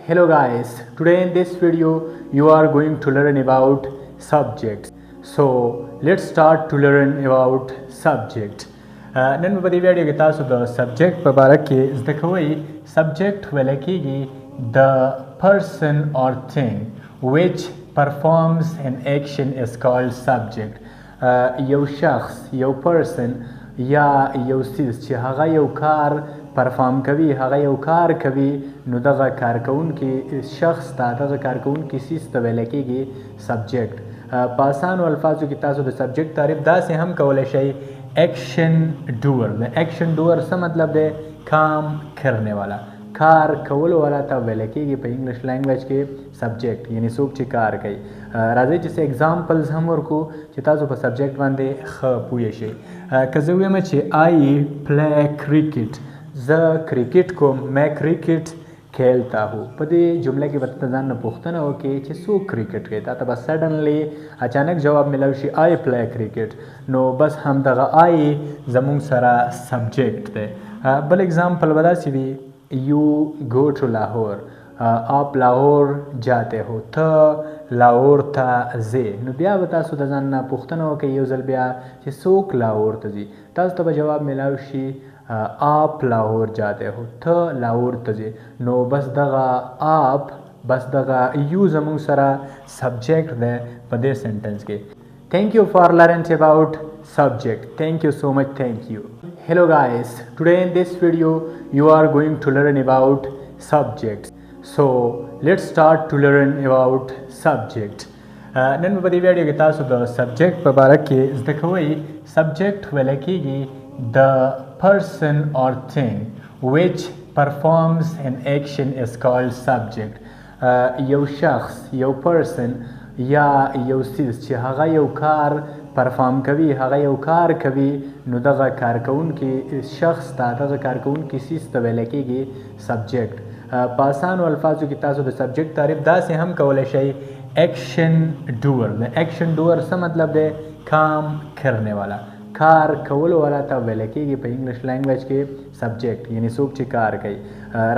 Hello guys, today in this video you are going to learn about subjects. So let's start to learn about subject. نن په دې ویډیو کې تاسو د سبجیکټ په اړه کې زده کوئ. سبجیکټ ویل کېږي the person or thing which performs an action is called subject. یو شخص یو پرسن یا یو څیز چې هغه یو کار پرفارم کوي، هغه یو کار کوي، نو دغه کارکوونکي شخص ته، دغه کارکوونکي څیز ته ویل کېږي سبجیکټ. په اسانو الفاظو کې تاسو د سبجیکټ تعریف داسې هم کولی شئ ایکشن ډور. د ایکشن ډور څه مطلب دی؟ کام کرنے والا، کار کولو والا ته ویل کېږي په انګلیش لینګویج کې سبجیکټ، یعنی څوک چې کار کوي. راځئ چې څه ایگزامپلز هم ورکو چې تاسو په سبجیکټ باندې ښه پوه شئ. که زه ویم چې آی پلی کرکټ، زه کرکټ کوم، میں کرکٹ کھیلتا ہوں. په دې جمله کې به ته ځان نه پوښتنه وکړې چې څوک کرکټ کوي. تا ته به سډنلی اچانک جواب میلاو شي آی پلی کرکټ، نو بس همدغه آی زموږ سره سبجیکټ دی. بل ایگزامپل به داسې وي یو گو ټو لاهور، آپ لاہور جاتے ہو، ته لاہور ته ځې. نو بیا به تاسو د ځان نه پوښتنه وکړئ یو ځل بیا چې څوک لاهور ته ځي. تاسو ته به جواب میلاو شي آپ لاہور جاتے ہو، ته لاہور ته ځې. نو بس دغه آپ، بس دغه یو زموږ سره سبجیکټ دی په دې سنټنس کې. Thank you for learning about subject. Thank you so much. Thank you. Hello guys, today in this video you are going to learn about subjects. So let's start to learn about subject. نن په دې ویډیو کې تاسو د سبجیکټ په اړه کې زده کوئ. سبجیکټ ویل کېږي the person or thing which performs an action is called subject. یو شخص یو پرسن یا یو څیز چې هغه یو کار پرفارم کوي، هغه یو کار کوي، نو دغه کارکوونکي شخص ته، دغه کارکوونکي څیز ته ویل کېږي سبجیکټ. په اسانو الفاظو کې تاسو د سبجیکټ تعریف داسې هم کولی شئ ایکشن ډور. د ایکشن ډور څه مطلب دی؟ کام کرنے والا، کار کولو والا ته ویل کېږي په انګلیش لینګویج کې سبجیکټ، یعنی څوک چې کار کوي.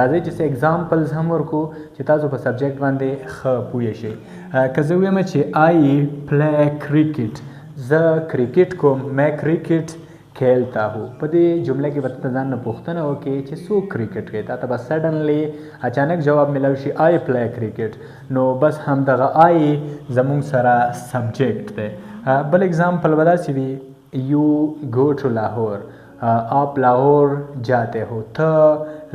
راځئ چې څه ایگزامپلز هم ورکو چې تاسو په سبجیکټ باندې ښه پوه شئ. که زه ویم چې آی پلی کرکټ، زه کرکټ کوم، میں کرکٹ کھیلتا ہوں. په دې جمله کې به ته ځان نه پوښتنه وکړې چې څوک کرکټ کوي. تا ته به سډنلی اچانک جواب میلاو شي آی پلی کرکټ، نو بس همدغه آی زموږ سره سبجیکټ دی. بل ایگزامپل به داسې وي یو گو ټو لاہور، آپ لاہور جاتے ہو، ته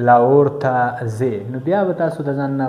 لاہور ته ځې. نو بیا به تاسو د ځان نه